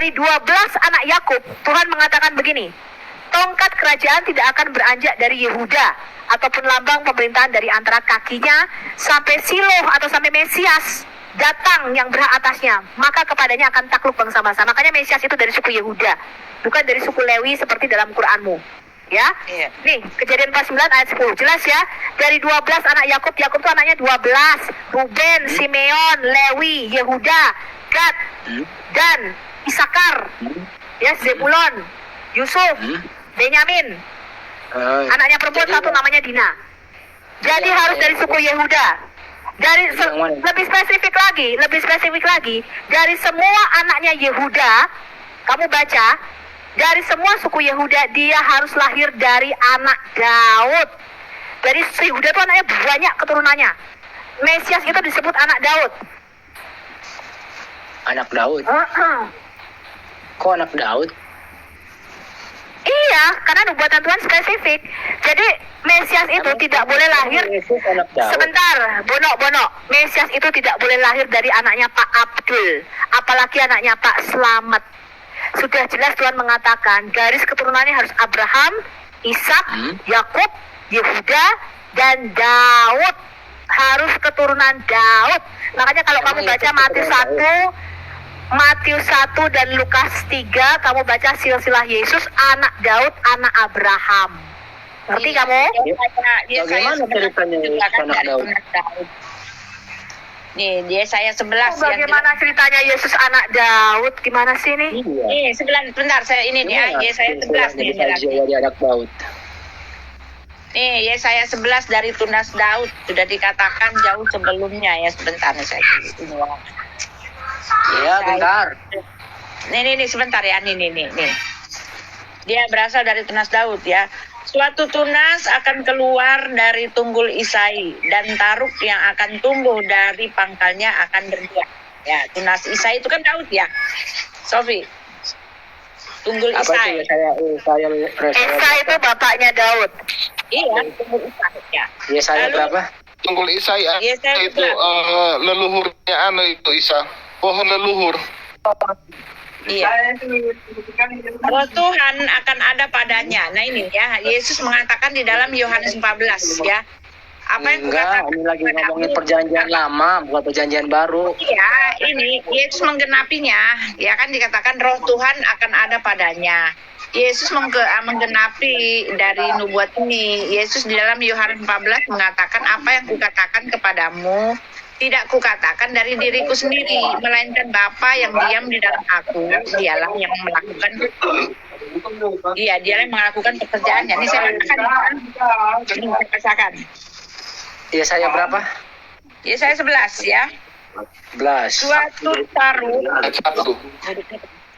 dari 12 anak Yakub, Tuhan mengatakan begini, tongkat kerajaan tidak akan beranjak dari Yehuda, ataupun lambang pemerintahan dari antara kakinya, sampai Siloh atau sampai Mesias datang yang berhak atasnya, maka kepadanya akan takluk bangsa-bangsa. Makanya Mesias itu dari suku Yehuda, bukan dari suku Lewi seperti dalam Quranmu. Ya, nih Kejadian 49 ayat 10 jelas ya. Dari 12 anak Yakub, Yakub itu anaknya 12, Ruben, Simeon, Lewi, Yehuda, Gad, Dan, Isakar, ya, Zebulon, Yusuf, Benyamin. Anaknya perempuan satu namanya Dina. Jadi harus dari suku Yehuda. Dari lebih spesifik lagi, dari semua anaknya Yehuda, kamu baca, dari semua suku Yehuda dia harus lahir dari anak Daud. Dari Yehuda itu anaknya banyak keturunannya. Mesias itu disebut anak Daud. Anak Daud? Kok anak Daud? Iya, karena nubuatan Tuhan spesifik. Jadi Mesias itu tidak boleh lahir. Sebentar, Bono. Mesias itu tidak boleh lahir dari anaknya Pak Abdul, apalagi anaknya Pak Slamet. Sudah jelas Tuhan mengatakan garis keturunannya harus Abraham, Ishak, Yakub, Yehuda, dan Daud. Harus keturunan Daud. Makanya kalau kamu baca Matius 1 dan Lukas 3, kamu baca silsilah Yesus, anak Daud, anak Abraham. Ngerti kamu? Bagaimana ceritanya anak Daud? Nih, dia saya 11. Bagaimana ceritanya Yesus anak Daud? Gimana sih nih? Nih, 9, bentar, saya ini nih, Yesaya 11 nih. Jadi anak Daud. Nih, Yesaya 11 dari tunas Daud, sudah dikatakan jauh sebelumnya ya, sebentar nih saya ini. Iya, bentar. Nih, sebentar ya, nih. Dia berasal dari tunas Daud ya. Suatu tunas akan keluar dari tunggul Isai, dan taruk yang akan tumbuh dari pangkalnya akan berbuah. Ya, tunas Isai itu kan Daud ya, Sofi. Tunggul Isai. Isai itu bapaknya Daud. Iya, tunggul Isai ya. Yesaya berapa? Tunggul Isai itu leluhurnya itu Isa. Pohon leluhur. Iya. Roh Tuhan akan ada padanya. Nah ini ya, Yesus mengatakan di dalam Yohanes 14 ya. Apa yang kukatakan? Ini lagi ngomongin perjanjian lama, bukan perjanjian baru. Iya, ini Yesus menggenapinya. Ya kan dikatakan Roh Tuhan akan ada padanya. Yesus menggenapi dari nubuat ini. Yesus di dalam Yohanes 14 mengatakan, apa yang kukatakan kepadamu tidak kukatakan dari diriku sendiri, melainkan Bapa yang diam di dalam aku, dialah yang melakukan. Iya, dialah yang melakukan pekerjaannya. Ini saya katakan. Ini saya bacakan. Iya, saya berapa? Iya, saya 11 ya. 11. Suatu taruh.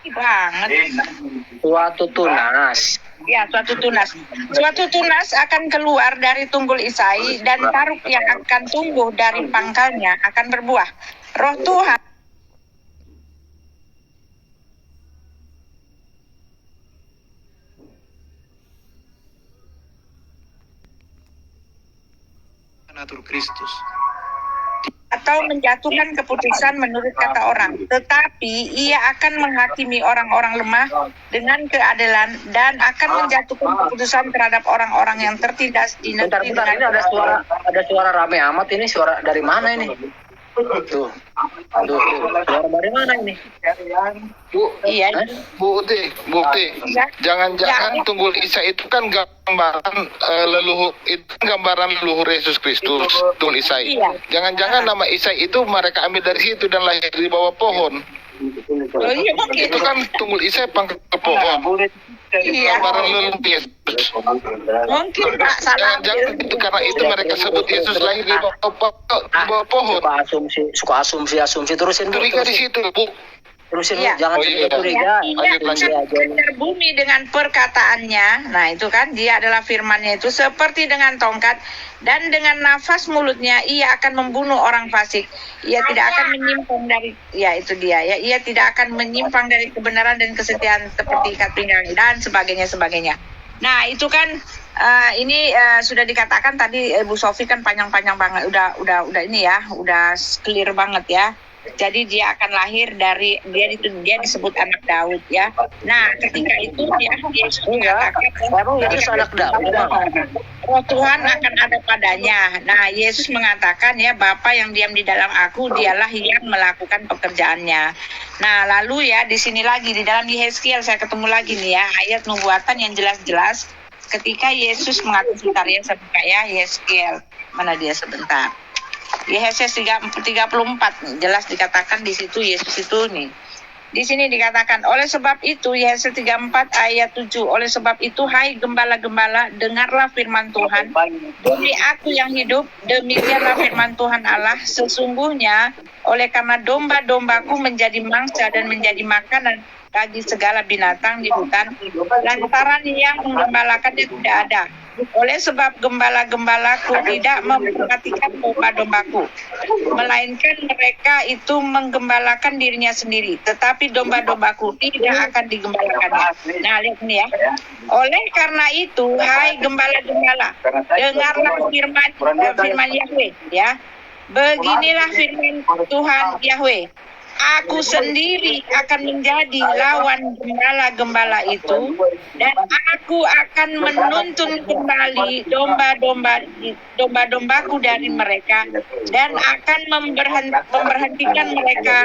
Banget. Suatu tunas. Ya, suatu tunas akan keluar dari tunggul Isai, dan taruk yang akan tumbuh dari pangkalnya akan berbuah. Roh Tuhan Natur Kristus. atau menjatuhkan keputusan menurut kata orang, tetapi ia akan menghakimi orang-orang lemah dengan keadilan dan akan menjatuhkan keputusan terhadap orang-orang yang tertindas di negeri. Bentar, ini ada suara rame amat. Ini suara dari mana ini? Tuh, suara dari mana ini? Iya. Bukti. Jangan-jangan tunggul Isa itu kan gambaran leluhur, itu gambaran leluhur Yesus Kristus, tunggul Isai. Iya. Jangan-jangan nama Isai itu mereka ambil dari situ dan lahir di bawah pohon. Oh, iya, mungkin. Itu kan tunggul Isai pangkat ke pohon. Iya. Gambaran leluhur Yesus. Mungkin Pak salah. Jangan itu karena itu mereka sebut Yesus lahir di bawah pohon. Suka asumsi terusin Bu. Curiga di situ, Bu. Terusin Bu, Iya. jangan curiga. Ia akan bumi dengan perkataannya. Nah itu kan dia adalah firmannya itu seperti dengan tongkat, dan dengan nafas mulutnya ia akan membunuh orang fasik. Ia tidak akan menyimpang dari, ya itu dia ya, ia tidak akan menyimpang dari kebenaran dan kesetiaan seperti ikat pinggang dan sebagainya. Nah itu kan ini sudah dikatakan tadi Bu Sofi kan panjang-panjang banget, udah ini ya, udah clear banget ya. Jadi dia akan lahir dari dia disebut anak Daud ya. Nah, ketika itu ya Yesus mengatakan Emang Yesus anak Daud? Roh Tuhan akan ada padanya. Nah, Yesus mengatakan ya, Bapa yang diam di dalam aku, dialah yang melakukan pekerjaannya. Nah, lalu ya di sini lagi di dalam Yehezkiel saya ketemu lagi nih ya ayat nubuatan yang jelas-jelas ketika Yesus mengatakan sebentar ya Yehezkiel. Mana dia sebentar? Yehezkiel 34 jelas dikatakan di situ Yesus itu nih. Di sini dikatakan, oleh sebab itu, Yehezkiel 34 ayat 7, oleh sebab itu, hai gembala-gembala, dengarlah firman Tuhan, demi aku yang hidup, demikianlah firman Tuhan Allah, sesungguhnya, oleh karena domba-dombaku menjadi mangsa dan menjadi makanan bagi segala binatang di hutan, lantaran yang menggembalakannya tidak ada. Oleh sebab gembala-gembalaku tidak memperhatikan domba-dombaku, melainkan mereka itu menggembalakan dirinya sendiri, tetapi domba-dombaku tidak akan digembalakannya. Nah, lihat ini ya. Oleh karena itu, hai gembala-gembala, dengarlah firman Yahweh ya. Beginilah firman Tuhan Yahweh. Aku sendiri akan menjadi lawan gembala-gembala itu, dan aku akan menuntun kembali domba-dombaku dari mereka, dan akan memberhentikan mereka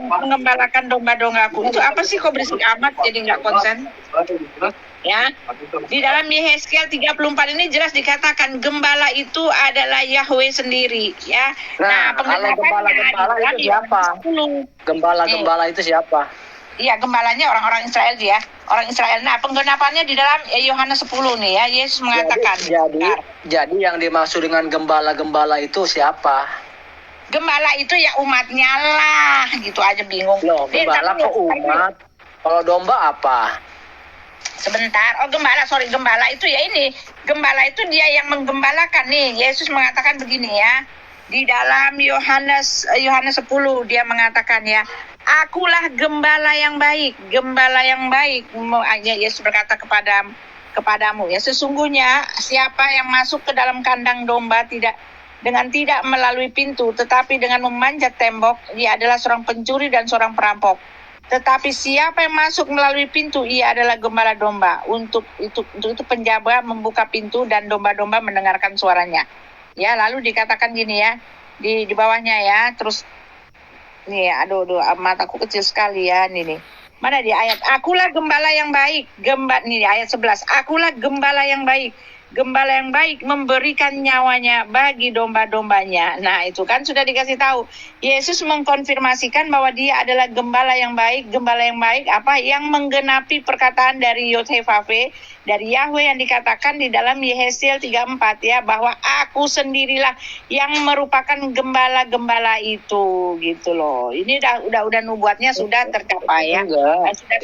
mengembalakan domba-dombaku. Itu apa sih kok berisik amat jadi nggak konsen? Ya, di dalam Yehezkiel 34 ini jelas dikatakan gembala itu adalah Yahweh sendiri ya. Nah, kalau gembala-gembala itu siapa? Gembala-gembala itu siapa? Iya, gembalanya orang-orang Israel dia. Orang Israel. Nah, penggenapannya di dalam Yohanes 10 nih ya. Yesus mengatakan. Jadi yang dimaksud dengan gembala-gembala itu siapa? Gembala itu ya umatnya lah, gitu aja bingung. Loh, gembala kok umat? Kalau domba apa? Sebentar, gembala itu ya ini. Gembala itu dia yang menggembalakan nih. Yesus mengatakan begini ya. Di dalam Yohanes 10 dia mengatakan ya, akulah gembala yang baik. Gembala yang baik. Yesus berkata kepadamu ya, sesungguhnya siapa yang masuk ke dalam kandang domba tidak melalui pintu, tetapi dengan memanjat tembok, dia adalah seorang pencuri dan seorang perampok. Tetapi siapa yang masuk melalui pintu, ia adalah gembala domba. Untuk itu penjaga membuka pintu dan domba-domba mendengarkan suaranya. Ya, lalu dikatakan gini ya, di bawahnya ya, terus nih, aduh, mataku kecil sekali ya, nih. Mana dia ayat? Akulah gembala yang baik. Nih ayat 11. Akulah gembala yang baik. Gembala yang baik memberikan nyawanya bagi domba-dombanya. Nah, itu kan sudah dikasih tahu. Yesus mengkonfirmasikan bahwa dia adalah gembala yang baik. Gembala yang baik apa? Yang menggenapi perkataan dari Yod-Heh-Vav-Veh, dari Yahweh yang dikatakan di dalam Yehezkiel 34 ya, bahwa aku sendirilah yang merupakan gembala-gembala itu, gitu loh. Ini udah nubuatnya sudah tercapai ya.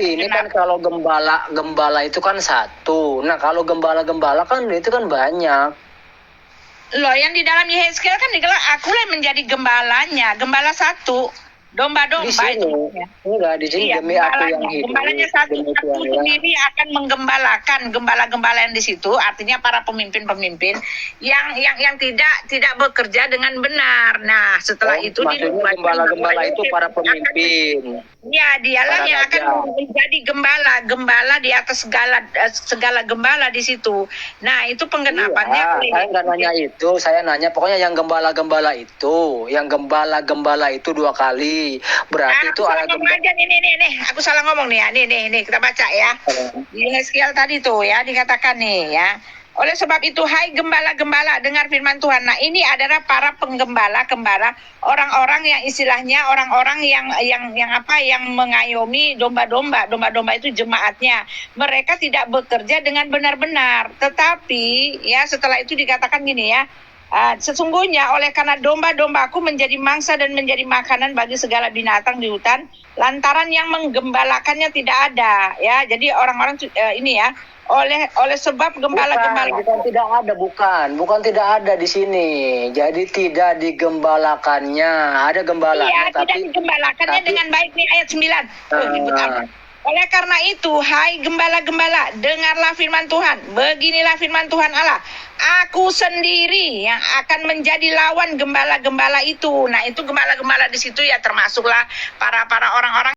Ini kan kalau gembala itu kan satu. Nah, kalau gembala-gembala kan itu kan banyak. Loh, yang di dalam Yehezkiel kan digelar akulah menjadi gembalanya, gembala satu, domba-domba itu. Enggak, di sini demi aku yang hidup. Gembalanya satu, aku sendiri akan menggembalakan gembala-gembala yang di situ, artinya para pemimpin-pemimpin yang tidak bekerja dengan benar. Nah, setelah itu gembala-gembala itu para pemimpin. Ya, dialah yang akan menjadi gembala di atas segala gembala di situ. Nah, itu penggenapannya. Saya nggak nanya itu, saya nanya pokoknya yang gembala-gembala itu, dua kali. Berarti itu ada nih, aku salah ngomong nih ya. Nih, kita baca ya. Di Yehezkiel tadi tuh ya dikatakan nih ya. Oleh sebab itu, hai gembala-gembala, dengar firman Tuhan. Nah, ini adalah para penggembala, orang-orang yang istilahnya orang-orang yang mengayomi domba-domba. Domba-domba itu jemaatnya. Mereka tidak bekerja dengan benar-benar. Tetapi, ya setelah itu dikatakan gini ya, sesungguhnya oleh karena domba-dombaku menjadi mangsa dan menjadi makanan bagi segala binatang di hutan, lantaran yang menggembalakannya tidak ada. Ya, jadi orang-orang ini ya. Oleh sebab gembala-gembala bukan tidak ada di sini. Jadi tidak digembalakannya, ada gembalanya tapi tidak digembalakannya dengan baik nih ayat 9. Oleh karena itu, hai gembala-gembala, dengarlah firman Tuhan. Beginilah firman Tuhan Allah. Aku sendiri yang akan menjadi lawan gembala-gembala itu. Nah, itu gembala-gembala di situ ya termasuklah para orang-orang